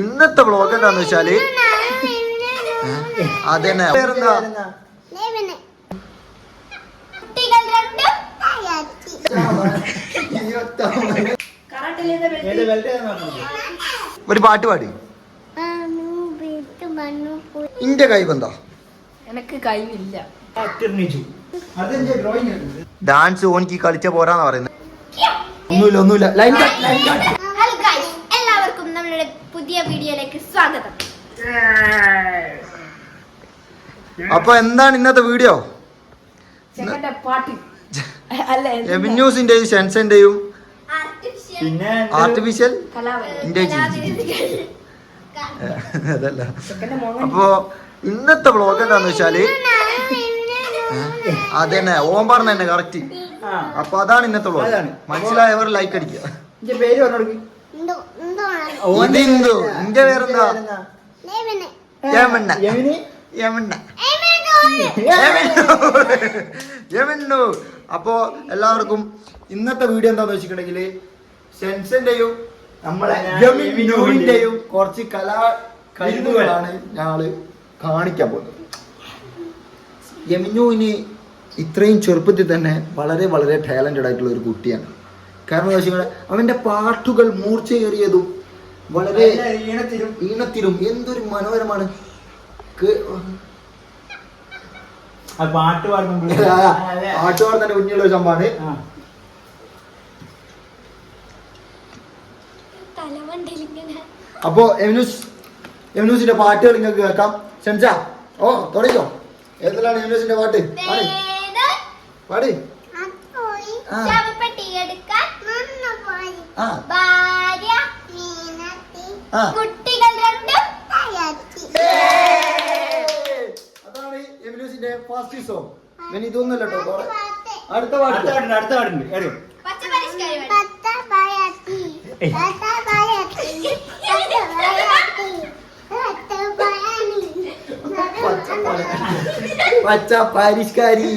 ഇന്നത്തെ വ്ളോഗ് എന്താന്ന് വെച്ചാല് അതന്നെ ഒരു പാട്ട് പാടി. ഇന്റെ കഴിവെന്താ? എനിക്ക് കഴിവില്ല. ഡാൻസ് ഓനിക്ക് കളിച്ച പോരാന്ന് പറയുന്നത്. ഒന്നുമില്ല. എല്ലാവർക്കും നമ്മളുടെ പുതിയ വീഡിയോയിലേക്ക് സ്വാഗതം. അപ്പൊ എന്താണ് ഇന്നത്തെ വീഡിയോ? ന്യൂസിന്റെയും സെൻസിന്റെയും ആർട്ടിഫിഷ്യൽ അതല്ല. അപ്പൊ ഇന്നത്തെ വ്ളോഗ് എന്താന്ന് വെച്ചാല് അതന്നെ ഓൻ പറഞ്ഞ തന്നെ കറക്റ്റ്. അപ്പൊ അതാണ് ഇന്നത്തെ വ്ളോഗ്. മനസ്സിലായവർ ലൈക്ക് അടിക്കുക. ഇന്റെ പേരെന്താ? യമണ്ണു. അപ്പോ എല്ലാവർക്കും ഇന്നത്തെ വീഡിയോ എന്താന്ന് വെച്ചിട്ടുണ്ടെങ്കില് സെൻസിന്റെയും നമ്മളെ യമിനുവിന്റെയും കുറച്ച് കഴിവുകളാണ് ഞങ്ങള് കാണിക്കാൻ പോകുന്നത്. യമിനുവിന് ഇത്രയും ചെറുപ്പത്തിൽ തന്നെ വളരെ വളരെ ടാലന്റഡ് ആയിട്ടുള്ള ഒരു കുട്ടിയാണ്. കാരണം എന്താ വെച്ചാൽ അവന്റെ പാട്ടുകൾ മൂർച്ചയേറിയതും വളരെ ഈണത്തിലും എന്തൊരു മനോഹരമാണ്. പാട്ട് പാടുന്നതിന്റെ കുഞ്ഞുള്ള ഒരു സംഭവമാണ്. അപ്പോ എമിനൂസിന്റെ പാട്ടുകൾ നിങ്ങൾക്ക് കേൾക്കാം. സെൻസ തുടങ്ങിയോ? ഏതെല്ലാം എമിനൂസിന്റെ പാട്ട് പാടി? അതാണ് എമിനൂസിന്റെ ഫസ്റ്റ് സോങ്. ഞാൻ ഇതൊന്നല്ലോ അടുത്ത പാട്ടുണ്ട്. പച്ച പരിഷ്കാരി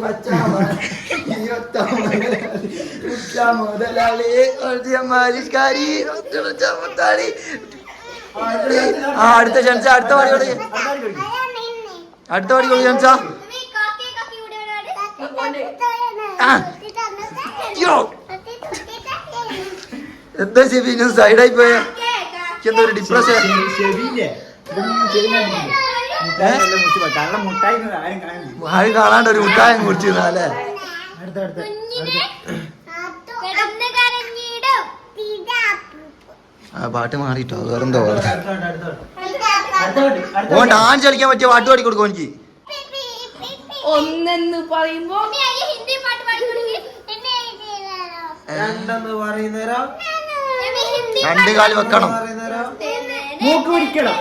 പച്ച മുതലാളി അടുത്ത ചാൻസ്. അടുത്ത പാടിയോട് ചാൻസ. എന്താ ഷെബീന് സൈഡായി പോയ എന്തോ ഒരു ഡിപ്രഷൻ. ആരും കാണാണ്ട് ഒരു മുട്ടായം കുടിച്ചിരുന്ന അല്ലേ? ആ പാട്ട് മാറിട്ടോ വേറെന്തോ ഓ ഡാൻസ് കളിക്കാൻ പറ്റിയ പാട്ട് പാടി കൊടുക്കും എനിക്ക്. ഒന്നെന്ന് പറയുമ്പോ രണ്ട് കാല് വെക്കണം. മൂക്ക് പിടിക്കണം.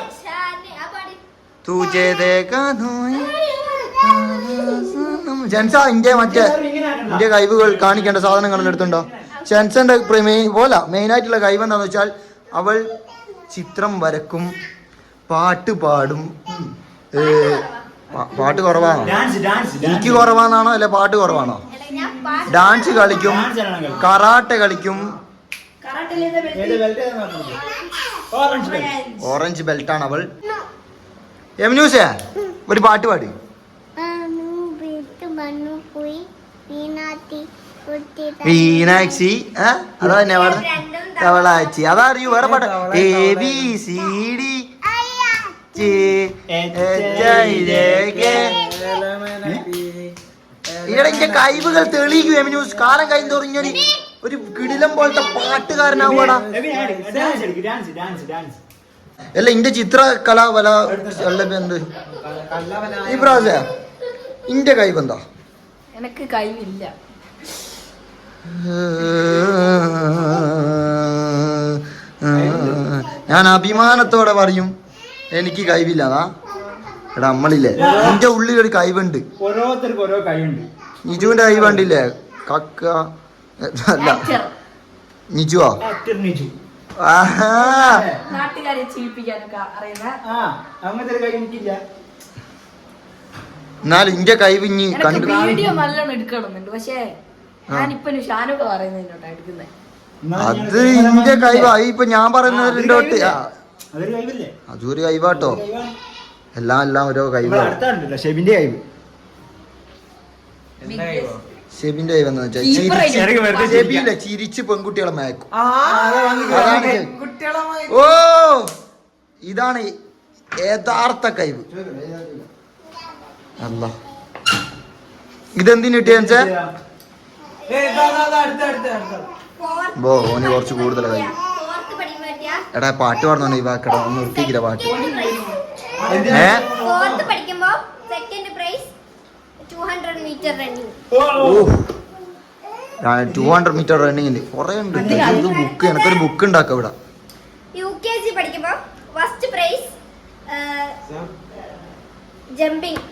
ജൻസ ഇന്ത്യ മറ്റേ ഇന്ത്യ കഴിവുകൾ കാണിക്കേണ്ട സാധനങ്ങൾ എടുത്തുണ്ടോ? ഷെൻസന്റെ മെയിൻ ആയിട്ടുള്ള കഴിവ് എന്താന്ന് വെച്ചാൽ അവൾ ചിത്രം വരക്കും, പാട്ട് പാടും. പാട്ട് കുറവാണോ? എനിക്ക് കുറവാന്നാണോ അല്ലെ പാട്ട് കുറവാണോ? ഡാൻസ് കളിക്കും, കറാട്ടെ കളിക്കും. ഓറഞ്ച് ബെൽറ്റാണ് അവൾ. എമിനൂസേ ഒരു പാട്ട് പാടി. മീനാക്ഷി അതാ തന്നെ പാടുന്നത്. അതറിയൂ വേറെ പാട്ട്. ABCD ഈയിടെ കഴിവുകൾ തെളിയിക്കും എമിനൂസ്. കാലം കഴിഞ്ഞ് തുടങ്ങിയ ഒരു കിടിലം പോലത്തെ പാട്ടുകാരനാവാടാ. അല്ല ഇന്റെ ചിത്രകല വല എന്ത് ഈ പ്രാവശ്യം ഇന്റെ കഴിവെന്താ? എനിക്ക് കഴിവില്ല. ഞാൻ അഭിമാനത്തോടെ പറയും എനിക്ക് കഴിവില്ല. എടാ നമ്മളില്ലേ എന്റെ ഉള്ളിൽ ഒരു കഴിവുണ്ട്. ഓരോരുത്തർക്കും ഓരോ കഴിവുണ്ട്. നിജുവിന്റെ കഴിവുണ്ടില്ലേ? കക്ക അല്ല നിജുവാ. നാട്ടുകാരെ ചിരിപ്പിക്കാനൊക്കെ അറിയുന്ന അങ്ങനത്തെ ഒരു കഴിവ് എനിക്കില്ല. എന്നാലും ഇന്റെ കഴിവിഞ്ഞ് കണ്ടു. വീഡിയോ നല്ലോണം എടുക്കണമെന്നുണ്ട്. പക്ഷേ ഞാനിപ്പൊ ഷാനൊക്കെ പറയുന്നതിനോട്ടാ എടുക്കുന്നത്. അത് ഇന്റെ കഴിവാ. ഇപ്പൊ ഞാൻ പറയുന്നതിന്റെ തൊട്ട് അതൊരു കഴിവല്ലേ? അതൊരു കഴിവാട്ടോ. എല്ലാം ഓരോ കഴിവാ. അടുത്തുണ്ടല്ലോ ഷെബിന്റെ കഴിവ്. ഷെബിന്റെ കഴിവെന്ന് വെച്ചാൽ ഷെബിയില്ല, ചിരിച്ച് പെൺകുട്ടികളെ മയക്കും. അതാണ് ഓ ഇതാണ് യഥാർത്ഥ കഴിവ്. അല്ല ഇതെന്തിനു കിട്ടിയ ഓന് കുറച്ച് കൂടുതൽ കഴിവ്. എടാ പാട്ട് പാടുന്നോ ഇവാക്കടാ, ഒന്ന് നിർത്തിക്കില്ല പാട്ട്. ഫോർത്ത് പഠിക്കുമ്പോ second prize 200 metre running. 200 metre റണ്ണിങ്ങിന് കുറെ ഉണ്ട്. ഇത് ബുക്ക് എനക്കൊരു ബുക്ക് ഉണ്ടാക്കാം ഇവിടെ. UKG പഠിക്കുമ്പോ ഫസ്റ്റ് പ്രൈസ് ജമ്പിങ്.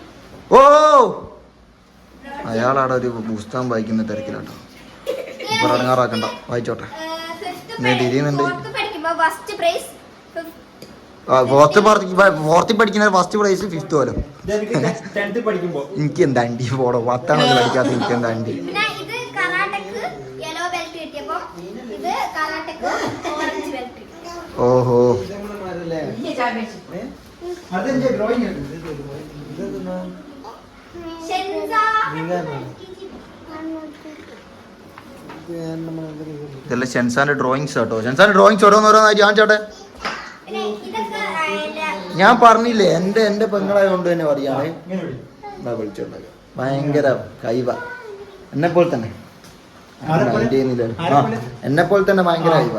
ഓ അയാളാടെ ഒരു പുസ്തകം വായിക്കുന്ന തിരക്കിലാട്ടോ. ഇപ്പൊ ഇറങ്ങാറാക്കണ്ട, വായിച്ചോട്ടെ. ഫോർത്ത് പഠിക്കുമ്പോ ഫസ്റ്റ് പ്രൈസ് ഫോർത്തിൽ പഠിക്കുന്ന ഫസ്റ്റ് പ്രൈസ് 5th കൊല്ലം. 10th പഠിക്കുമ്പോ എനിക്ക് എന്താ അണ്ടി പോടോ, 10ാം പഠിക്കാത്ത എനിക്ക് എന്താ അണ്ടി. പിന്നെ ഇത് കറാട്ടക്ക് യെല്ലോ ബെൽറ്റ് കിട്ടിയപ്പോ ഇത് കറാട്ടക്ക് ഓറഞ്ച് ബെൽറ്റ്. ഓഹോ അതെന്റെ ഡ്രോയിങ് ഇതെല്ലാം ഷെൻസാന്റെ ഡ്രോയിങ്സ് കേട്ടോ. ഷെൻസാന്റെ ഡ്രോയിങ്സ് ഓരോന്നോരോന്നായിട്ട് കാണിച്ചോട്ടെ. ഞാൻ പറഞ്ഞില്ലേ എന്റെ പെങ്ങളായത് കൊണ്ട് തന്നെ പറയാണേ. വിളിച്ചോട്ടെ, ഭയങ്കര കൈവ. എന്നെ പോലെ തന്നെ എന്നെ പോലെ തന്നെ ഭയങ്കര കൈവ.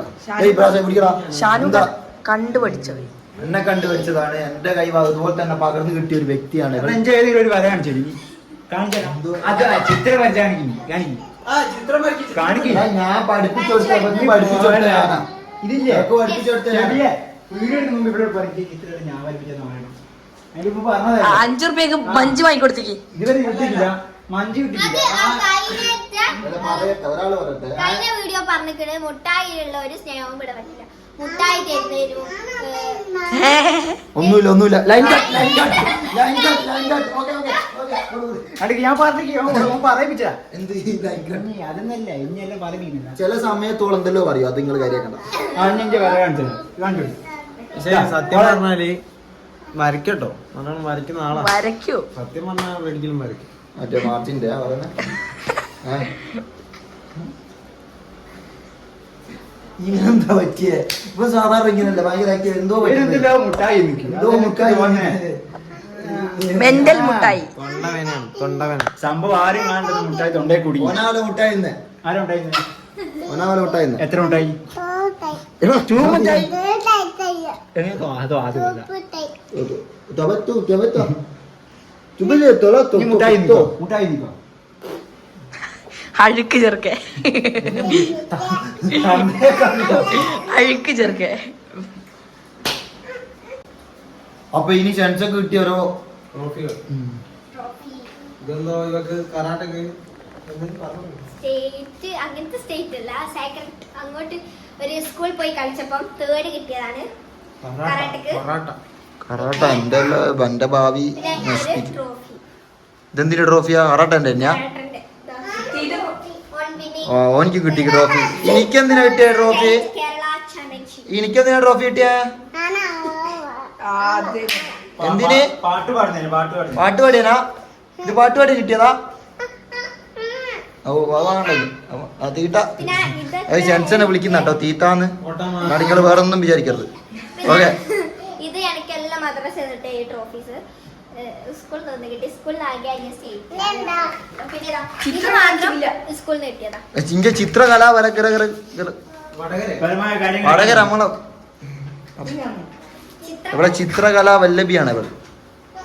കണ്ടുപഠിച്ചത് എന്നെ കണ്ടുപിടിച്ചതാണ്. എന്റെ കൈവ അതുപോലെ തന്നെ പകർന്നു കിട്ടിയ ഒരു വ്യക്തിയാണ്. ഏതെങ്കിലും ഒരു വര കാണിച്ചു ചിത്രം കാണിക്കില്ല. ഞാൻ പഠിപ്പിച്ചു കൊടുത്ത ഇതില്ലേ പഠിപ്പിച്ചു വീഡിയോ മുമ്പ് ഇവിടെ പറഞ്ഞ ചിത്രം ഞാൻ വരപ്പിച്ചെന്ന് പറയണം. അതിലിപ്പോ പറഞ്ഞത് 5 രൂപയ്ക്ക് മഞ്ച് വാങ്ങിക്കൊടുത്തേക്ക്. ഇതുവരെ കിട്ടിയില്ല, മഞ്ച് കിട്ടിയില്ല. ഒരാള് പറയട്ടെ. കഴിഞ്ഞ വീഡിയോ പറഞ്ഞിട്ട് മുട്ടായിലുള്ള ഒരു സ്നേഹവും ഇവിടെ പറ്റില്ല. മുട്ടായി തരുന്നതിനും ഒന്നുമില്ല ഞാൻ പറഞ്ഞ പറയിപ്പിച്ച എന്ത് അതൊന്നല്ല ഇനിയെല്ലാം പറയിപ്പിക്കുന്നില്ല. ചില സമയത്തോളം എന്തെല്ലോ പറയൂ, അത് നിങ്ങൾ കാര്യമാക്കണ്ട. അഞ്ഞിന്റെ വര കാണിച്ചത് കാണിച്ചു. സത്യം പറഞ്ഞാല് വരയ്ക്കട്ടോ, നല്ലോണം വരയ്ക്കുന്ന ആളാ. വരയ്ക്കോ? സത്യം പറഞ്ഞാൽ ഒരിക്കലും വരയ്ക്കും. മറ്റേ മാർച്ചിന്റെ പറയുന്നത് ഇങ്ങനെന്താ പറ്റിയേ? ഇപ്പൊ സാധാരണ ഇങ്ങനെയല്ല, ഭയങ്കര എന്തോ മുട്ടായി എന്തോ മുട്ടായി മെന്റൽ മുട്ടായി. തൊണ്ടവേന സംഭവം ആരും കാണേണ്ടത് മുട്ടായി തൊണ്ടേ കൂടി. ഒനാവലെ മുട്ടായിന്ന് ആരും ഉണ്ടായിരുന്നു. ഒനാവലെ മുട്ടായിന്ന് എത്ര മുട്ടായി? മുട്ടായി നിക്കോ, മുട്ടായി നിക്കോ. അഴുക്ക് ചെറുക്കെ, അഴുക്ക് ചെറുക്കെ. അപ്പൊ ഇനി ചാൻസ് ഒക്കെ കിട്ടിയോരോ ട്രോഫികൾ. ഇതെന്തോ ഇവക്ക് കരാട്ടക്ക് സ്റ്റേറ്റ് അങ്ങനത്തെ സ്റ്റേറ്റ് അല്ല, സെക്കൻഡ് അങ്ങോട്ട് ഒരു സ്കൂളിൽ പോയി കളിച്ചപ്പം 3rd കിട്ടിയതാണ് കരാട്ടക്ക്. കറാട്ട എന്റെ ഭാവി പിന്നെ നശിപ്പിച്ചു. ട്രോഫി ഇതെന്തിന്റെ ട്രോഫിയാ? കറാട്ടന്റെ തന്നെയാ? ഓനിക്ക് കിട്ടി ട്രോഫി. എനിക്കെന്തിനാ കിട്ടിയ ട്രോഫി? കേരള ചാമ്പ്യൻഷിപ്പ്. എനിക്കെന്തിനാ ട്രോഫി കിട്ടിയ? എന്തിന്? പാട്ട് പാടുന്നതിന് പാട്ട് പാടിയനാ? ഇത് പാട്ട് പാടി കിട്ടിയതാ? ഓ അതാണല്ലോ തീട്ട. പിന്നെ അത് ഷെൻസനെ വിളിക്കുന്ന കേട്ടോ തീറ്റാന്ന്. നിങ്ങൾ വേറെ ഒന്നും വിചാരിക്കരുത്. ഓക്കെ, ഇത് എനിക്കെല്ലാം മദ്രസ കിട്ടിയ ഈ ട്രോഫീസ് സ്കൂളിൽ നിന്ന് കിട്ടി. സ്കൂളിൽ ആകെ സ്റ്റേറ്റ്. പിന്നെ ഇത് മാത്രം സ്കൂളിൽ നിന്ന് കിട്ടിയതാ. ചിങ്ക ചിത്രകല വടകര നമ്മളെ ഇവിടെ ചിത്രകലാ വല്ലഭിയാണ് ഇവർ.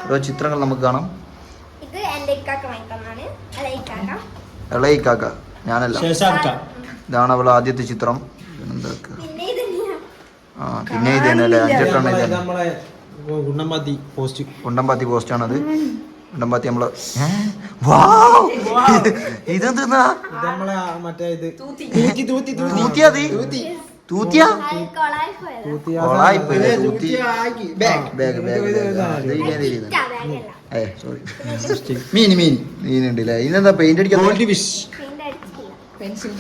ഓരോ ചിത്രങ്ങൾ നമുക്ക് കാണാം. ഇത് എന്റെ ഇക്കാക്ക വാങ്ങിത്തന്നാണ്. അല്ല ഇക്കാക്ക, ഇളയിക്കാക്ക, ഞാനല്ല. ഇതാണ് അവളെ ആദ്യത്തെ ചിത്രം. പിന്നെ ഇത് തന്നെയാ. പിന്നെ ഇത് തന്നെയല്ലേ 5 എണ്ണം ഇത് തന്നെ. നമ്മളെ കുണ്ടമ്പാത്തി പോസ്റ്റ്. കുണ്ടമ്പാത്തി പോസ്റ്റ് ആണത്. കുണ്ടമ്പാത്തി നമ്മള് ഇതെന്താ നമ്മളെ മറ്റേ ഇത് തൂത്തിയാ? തൂത്തിയാ കൊളായി പോയതാ. കൊളായിപ്പോയില്ലേ? തൂത്തി ഇഷ്ടാ ബാഗല്ല. മീനുണ്ടല്ലേ? ഇതിനെന്താ പെയിന്റ് അടിക്കാൻ? പെയിന്റ് അടിച്ചിട്ടില്ല. Pencil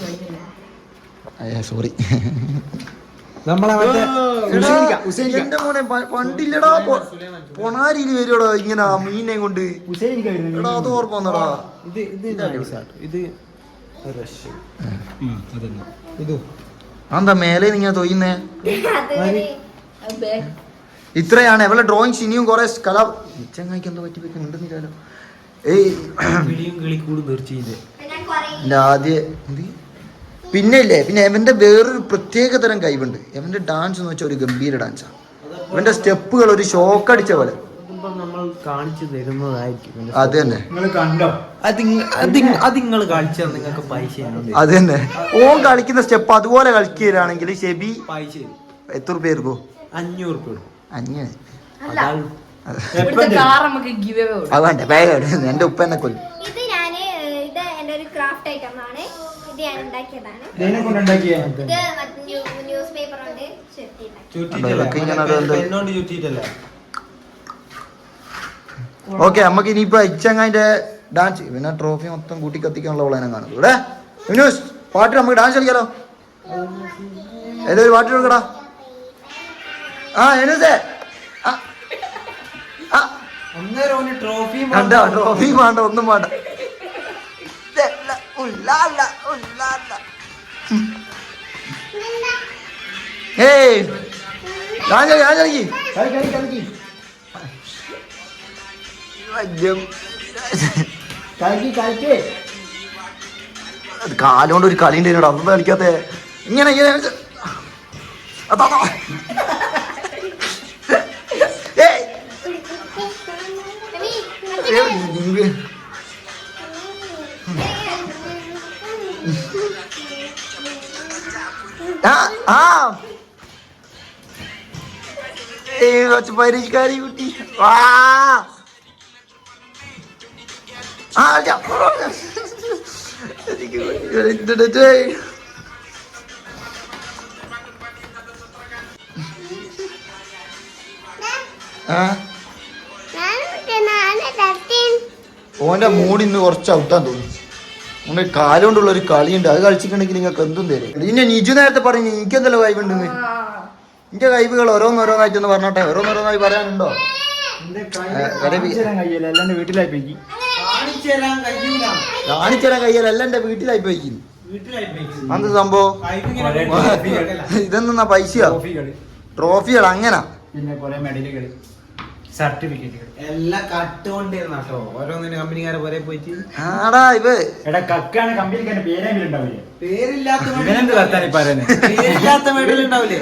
sorry. നമ്മളെ മറ്റേ എന്റെ മോനെ പണ്ടില്ലടാ പൊണാരിയിൽ വരുവടോ ഇങ്ങനെ മീനെ കൊണ്ട്. എടാ അത് ഓർമ്മ വന്നടാ. എന്താ മേലെ നിങ്ങൾ തൊയ്യുന്നേ? ഇത്രയാണ് എവളെ ഡ്രോയിങ്സ്. ഇനിയും കുറെ കല ചങ്ങായിക്ക് എന്തോ പറ്റി ഉണ്ടെന്നില്ലല്ലോ. ആദ്യ പിന്നെ ഇല്ലേ, പിന്നെ എവന്റെ വേറൊരു പ്രത്യേക തരം കഴിവുണ്ട്. എവന്റെ ഡാൻസ് എന്ന് വെച്ചാൽ ഒരു ഗംഭീര ഡാൻസാണ്. ഇവന്റെ സ്റ്റെപ്പുകൾ ഒരു ഷോക്ക് അടിച്ച പോലെ. നമ്മൾ കാണിച്ചു തരുന്നതായിരിക്കും. അത് തന്നെ അത് നിങ്ങൾ കാണിച്ചാൽ നിങ്ങൾക്ക് പൈസ. അത് തന്നെ ഓൻ കളിക്കുന്ന സ്റ്റെപ്പ് അതുപോലെ കളിക്കുകയാണെങ്കിൽ ഷെബി പൈസ എത്ര റുപ്യ എടുക്കും? 500 രൂപ. 500. അതാണ് എന്റെ ഉപ്പ എന്നെ കൊല്ലും. ഇത് എന്റെ ഒരു ക്രാഫ്റ്റ് ഐറ്റം ആണ്. ഇത് ഞാൻ ഉണ്ടാക്കിയതാണ്. ന്യൂസ് പേപ്പർ കൊണ്ട് ചുറ്റിട്ടല്ലേ. ഓക്കെ, നമുക്ക് ഇനിയിപ്പോ ഇച്ചങ്ങാന്റെ ഡാൻസ് പിന്നെ ട്രോഫി മൊത്തം കൂട്ടി കത്തിക്കാനുള്ള പ്ലാനം കാണും. ഇവിടെ ന്യൂസ് പാട്ട് നമുക്ക് ഡാൻസ് കളിക്കാലോ. ഏതൊരു പാട്ട് കൊടുക്കടാ. ട്രോഫി വേണ്ട, ഒന്നും വേണ്ട. ഏയ് കാലുകൊണ്ട് ഒരു കളി ഉണ്ടായിരുന്നു. അതൊന്നും കളിക്കാത്ത ഇങ്ങനെ കുറച്ച് പരിഷ്കാരി കുട്ടി. ഓന്റെ മൂഡ് ഇന്ന് കുറച്ച് ഔട്ടാൻ തോന്നി. ഓന്റെ കാലുകൊണ്ടുള്ള ഒരു കളിയുണ്ട്, അത് കളിച്ചിട്ടുണ്ടെങ്കിൽ നിങ്ങൾക്ക് എന്തും തരും. പിന്നെ നിജു നേരത്തെ പറഞ്ഞു എനിക്കെന്തല്ലോ കഴിവുണ്ടെന്ന്. എന്റെ കഴിവുകൾ ഓരോന്നോരോന്നായിട്ടൊന്ന് പറഞ്ഞോട്ടെ. ഓരോന്നോരോന്നായി പറയാനുണ്ടോ? കാണിച്ചു തരാൻ കയ്യല്ല, എല്ലാം എന്റെ വീട്ടിലായി പോയിക്കുന്നു. എന്ത് സംഭവം? ഇതെന്നാ പൈസയോ? ട്രോഫികൾ അങ്ങനാ. പിന്നെ കുറെ മെഡലുകൾ, സർട്ടിഫിക്കറ്റുകൾ എല്ലാം കട്ടുകൊണ്ടിരുന്ന കേട്ടോ. ഓരോന്നിനും കമ്പനിക്കാരെ പോലെ പോയിട്ട് ആടാ ഇവ എടാ കക്കാണ് കമ്പനിക്കാരുടെ പേരെങ്കിലും ഉണ്ടാവില്ലേ? പേരില്ലാത്ത മെഡൽ ഉണ്ടാവില്ലേ?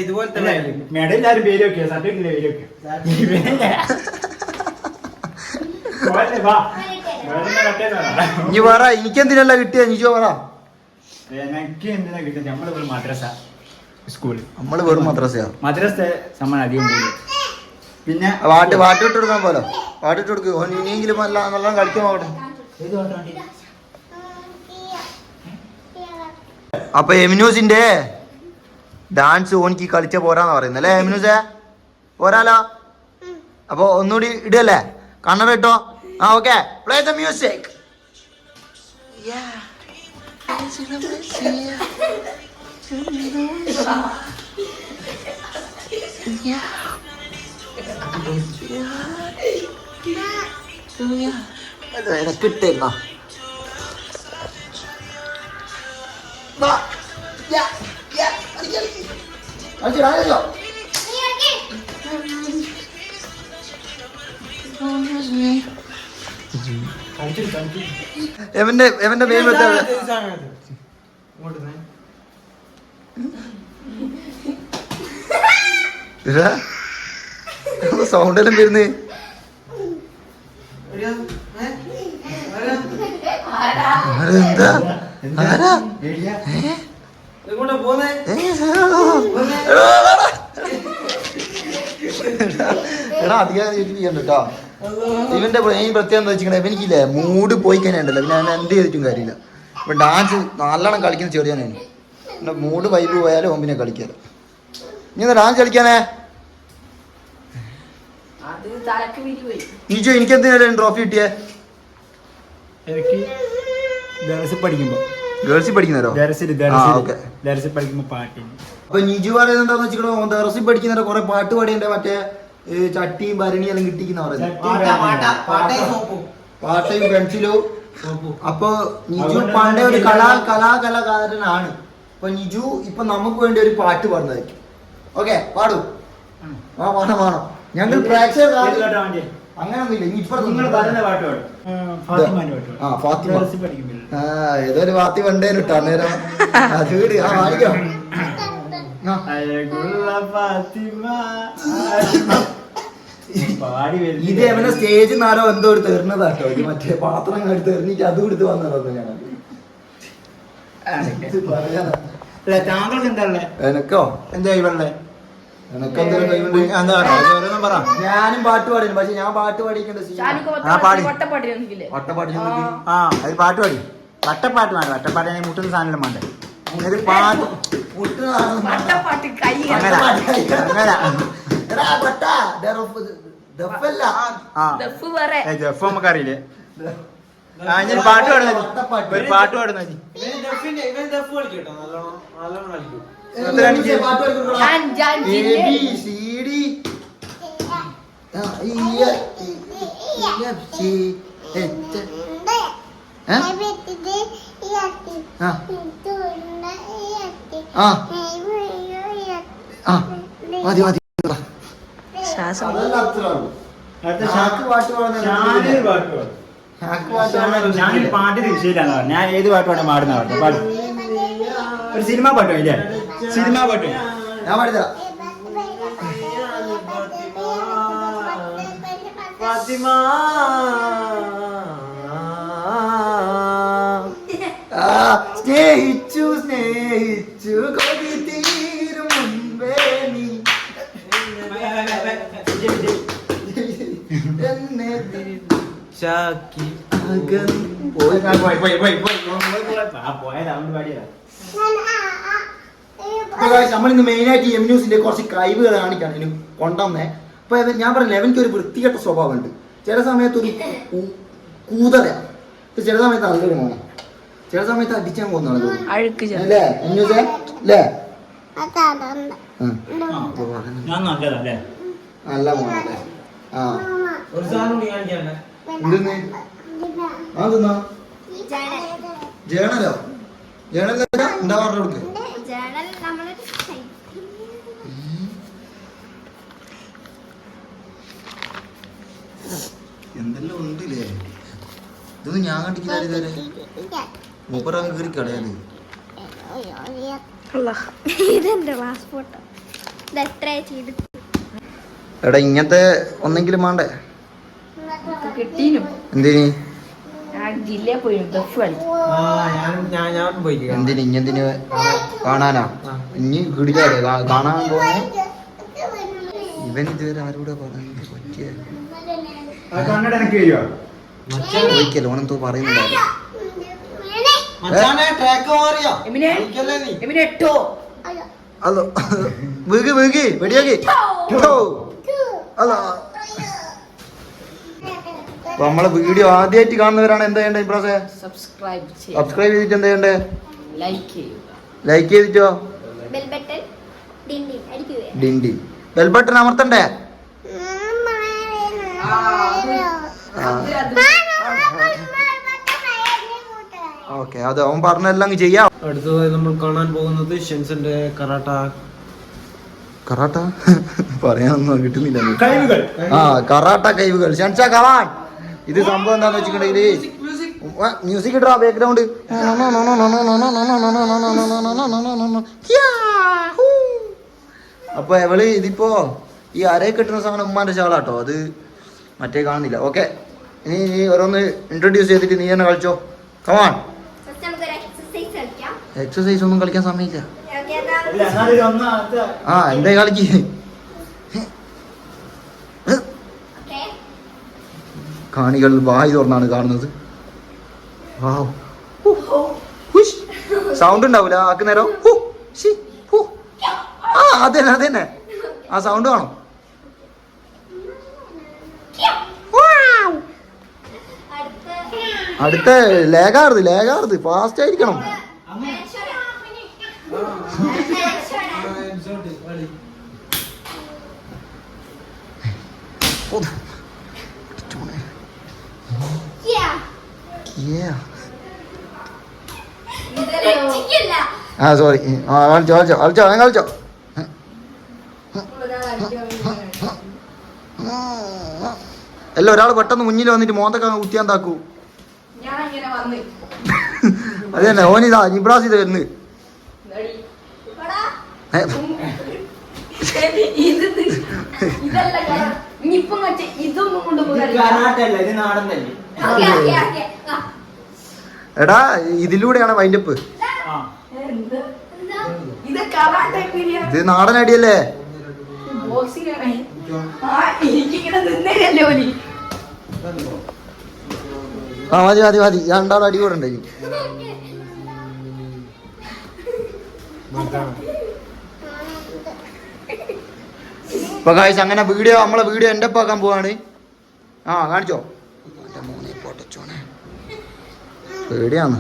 ഇതുപോലത്തെ മെഡൽ ആരും പേര് വെക്കുക, സർട്ടിഫിക്കറ്റിന്റെ പേര് വെക്കുക. ഇനി പറ, എനിക്കെന്തിനല്ല കിട്ടിയ നിജോ പറ. എനിക്ക് എന്തിനാ കിട്ടുക? നമ്മള് വെറും മദ്രസ സ്കൂള്, നമ്മള് വെറും മദ്രസയാ. മദ്രസ നമ്മൾ അധികം പോയി. പിന്നെ പാട്ടിട്ട് കൊടുക്കാൻ പോലെ പാട്ടിട്ട് കൊടുക്കുക. ഇനിയെങ്കിലും നല്ല കളിക്കാൻ നോക്കട്ടെ. അപ്പൊ എമിനൂസിന്റെ ഡാൻസ് ഓനിക്ക് കളിച്ച പോരാന്ന് പറയുന്നത് അല്ലേ എമിനൂസേ? പോരാലോ? അപ്പൊ ഒന്നുകൂടി ഇടല്ലേ? കണ്ണട ഇട്ടോ. ആ ഓക്കെ, പ്ലേ ദ മ്യൂസിക്. കിട്ടേന്നാ എവന്റെ പേര് സൗണ്ട് എല്ലാം വരുന്നേ. എന്താ ആരാ? എടാ അധികം ചെയ്യണ്ട കേട്ടോ. ഇവന്റെ മെയിൻ പ്രത്യേകം എന്താ വെച്ചിട്ടുണ്ടെങ്കിൽ എനിക്കില്ലേ മൂഡ് പോയി കഴിഞ്ഞാൽ പിന്നെ ഞാൻ എന്ത് ചെയ്തിട്ടും കാര്യമില്ല. ഇപ്പൊ ഡാൻസ് നല്ലോണം കളിക്കുന്ന ചെറിയാണ്. പിന്നെ മൂഡ് വൈബ് പോയാലും ഓൻ പിന്നെ കളിക്കാലോ. ഇനി ഡാൻസ് കളിക്കാനേ നിജോ എനിക്ക് എന്തിനാ ട്രോഫി കിട്ടിയേ? എനിക്ക് പഠിക്കുമ്പോ ഗേൾസിൽ പഠിക്കുന്നവരോ ആ ഓക്കെ. ദർസിൽ പഠിക്കുമ്പോ പാട്ടിന് അപ്പൊ നിജു പറയുന്നുണ്ടെന്ന് വെച്ചിട്ട് ദർസിൽ പഠിക്കുന്നവരെ കുറെ പാട്ട് പാടിയുണ്ട്. മറ്റേ ചട്ടിയും ഭരണിയും എല്ലാം കിട്ടിക്കുന്ന പറയുന്നത്. പാട്ടയും പെൻസിലും. അപ്പൊ നിജു പണ്ടേ ഒരു കലാകാരനാണ്. അപ്പൊ നിജു ഇപ്പൊ നമുക്ക് വേണ്ടി ഒരു പാട്ട് പാടുന്നതായിരിക്കും. ഓക്കെ പാടൂ. ആ വേണം. ഞങ്ങൾ പ്രേക്ഷകർ അങ്ങനൊന്നുമില്ല. ഇനി ഇപ്പുറത്ത് ഫാത്തിമ ഏതൊരു ഫാത്തിമ ഉണ്ടേനും ഇട്ടോ അന്നേരം അത് വീട് ആ വായിക്കാം. ഇത് എവനെ സ്റ്റേജിൽ നിന്നാരോ എന്തോ എടുത്ത് എറിഞ്ഞതാട്ടോ. ഇത് മറ്റേ പാത്രങ്ങൾ എടുത്ത് എറിഞ്ഞിട്ട് അതും എടുത്ത് വന്നതോ ഞാൻ പറയാനാ. താങ്കൾക്ക് എന്താ ഉള്ളത്? എനക്കോ എന്താ ഇവളുടെ എനക്കെന്തൊരു കൈവുണ്ട്. ഞാനും പാട്ട് പാടില്ല. പക്ഷെ ഞാൻ പാട്ട് പാടിക്കേണ്ട വട്ടപ്പാട്ടി വട്ടപ്പാടി ആ അത് പാട്ട് പാടി. വട്ടപ്പാട്ട് വേണ്ട. വട്ടപ്പാട്ട് മുട്ടുന്ന സാധനം വേണ്ടേ. ഒരു പാട്ട് വട്ടപ്പാട്ട് കൈ അങ്ങനെ ദഫ് വേറെ ജഫ് നമുക്ക് അറിയില്ലേ. ആ ഞാൻ പാട്ട് പാടുന്ന ഒരു പാട്ട് പാടുന്ന ശ്വാസം ഞാൻ പാട്ട് വിഷയമില്ലാന്ന് പറഞ്ഞു. ഞാൻ ഏത് പാട്ട് പാടാൻ പാടുന്ന പാട്ട് ഒരു സിനിമ പാട്ടോ ഇല്ലേ? സിനിമ പാട്ടോ ഞാൻ പാടിത്തരാം. സ്നേഹിച്ചു കൊതി തീരും മുൻപേ നീ എന്നെ നമ്മളിന്ന് മെയിനായിട്ട് എം ന്യൂസിന്റെ കുറച്ച് കഴിവുകൾ കാണിക്കാണ് ഇതിന് കൊണ്ടുവന്നേ. അപ്പൊ ഞാൻ പറഞ്ഞില്ല അവനിക്ക് ഒരു വൃത്തികെട്ട സ്വഭാവമുണ്ട്. ചില സമയത്ത് ഒരു കൂതറ, ചില സമയത്ത് അല്ലൊരു ചില സമയത്ത് അടിച്ചാൻ പോകുന്നതാണ് അല്ലേ എം ന്യൂസ് അല്ലേ? നല്ല മോനല്ലേ. ആ എന്തെന്ന് അതെന്നാ ജേണലോ? ജേണൽ എന്താ പറഞ്ഞു കൊടുക്ക്. എന്തെല്ലാം ഉണ്ടല്ലേ. ഇതൊന്നും ഞാൻ കണ്ടിക്കില്ല. ഇതുവരെ മൂപ്പറങ്ങ് കയറി കളയാത്. ഇതെന്റെ പാസ്പോർട്ടോ. എടാ ഇങ്ങനത്തെ ഒന്നെങ്കിലും വേണ്ടേ? കിട്ടീനും എന്തിന് ജില്ലയിൽ പോയി ദഫ് കളിക്കും. എന്തിന് ഇങ്ങനത്തിന് കാണാനാ? ഇനി കിടിലേ കാണാൻ പോകുന്നേ. ഇവൻ ഇതുവരെ ആരോടെ പറഞ്ഞു പറ്റിയ ഒരിക്കലും ഓനെന്തോ പറയുന്നുണ്ടായിരുന്നു. അതോ വീകി വെടിയാക്കി അതോ. അപ്പൊ നമ്മളെ വീഡിയോ ആദ്യമായിട്ട് കാണുന്നവരാണ് എന്താ ചെയ്യണ്ടേ ഇപ്രാസേ? സബ്സ്ക്രൈബ് ചെയ്തിട്ട് എന്താ ചെയ്യണ്ടേ? ലൈക്ക് ചെയ്തിട്ടോ ഡിൻഡി ബെൽ ബട്ടൺ അമർത്തണ്ടേ? ഓക്കെ അത് അവൻ പറഞ്ഞെല്ലാം ചെയ്യാം. അടുത്തതായി നമ്മൾ കാണാൻ പോകുന്നത് ഷെൻസന്റെ കറാട്ട പറയാനൊന്നും കിട്ടുന്നില്ല. കഴിവുകൾ. ആ കറാട്ട കഴിവുകൾ. ഷെൻസ കമാൻ. ഇത് സംഭവം എന്താന്ന് വെച്ചിട്ടുണ്ടെങ്കിൽ മ്യൂസിക് ഇട്ടാ ബാക്ക്ഗ്രൗണ്ട്. അപ്പൊ അവള് ഇതിപ്പോ ഈ അരയെ കെട്ടുന്ന സാധനം ഉമ്മാന്റെ ശാളാട്ടോ. അത് മറ്റേ കാണുന്നില്ല. ഓക്കെ ഇനി ഓരോന്ന് ഇൻട്രൊഡ്യൂസ് ചെയ്തിട്ട് നീ തന്നെ കളിച്ചോ. കമാൻ. എക്സസൈസ് ഒന്നും കളിക്കാൻ സമയമില്ല. ആ എന്താ കളിക്ക്. കാണികൾ വായി തുറന്നാണ് കാണുന്നത്. സൗണ്ട് ഉണ്ടാവൂല ആക്കുന്നേരം. ആ അതന്നെ അതന്നെ ആ സൗണ്ട് കാണും. അടുത്ത ലേഖാറുത് ഫാസ്റ്റ് ആയിരിക്കണം. ആ സോറി കളിച്ചോ കളിച്ചോ കളിച്ചോ ഞാൻ കളിച്ചോ. അല്ല ഒരാൾ പെട്ടെന്ന് മുന്നിൽ വന്നിട്ട് മോന്തൊക്കെ കുത്തിയാന്താക്കൂ. ഞാൻ ഇങ്ങനെ വന്ന് അത് തന്നെ ഓനിതാ നിബ്രാസ് ഇത് വരുന്നു. ഇതല്ല ഇനിയിപ്പം ഇതൊന്നും കൊണ്ടുപോകാൻ കരാട്ടല്ല ഇത് നാടൻ തന്നെ. എടാ ഇതിലൂടെയാണ് വൈൻഡപ്പ്. ഇത് കറാട്ട ഇത് നാടൻ അടിയല്ലേ. ബോക്സിംഗ് എനിക്കിങ്ങനെ നിന്നേരല്ലേ ഓലി. ആ മതി മതി മതി രണ്ടാളും അടി കൂടെ ഉണ്ടായി. ഇപ്പൊ കാഴ്ച അങ്ങനെ വീഡിയോ നമ്മളെ വീഡിയോ എൻ്റെ ഒപ്പം ആക്കാൻ പോവാണ്. ആ കാണിച്ചോ പൊട്ടച്ചോനെ പേടിയാണ്.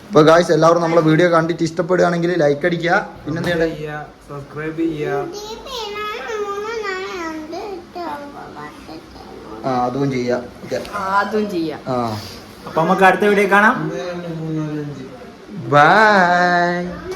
ഇപ്പൊ കാഴ്ച എല്ലാവരും നമ്മളെ വീഡിയോ കണ്ടിട്ട് ഇഷ്ടപ്പെടുകയാണെങ്കിൽ ലൈക്ക് അടിക്കുക. പിന്നെന്താ സബ്സ്ക്രൈബ് ചെയ്യുക. ആ അതും ചെയ്യാം. ഓക്കെ അതും ചെയ്യാം. ആ അപ്പൊ നമുക്ക് അടുത്ത വീഡിയോ കാണാം. ബൈ.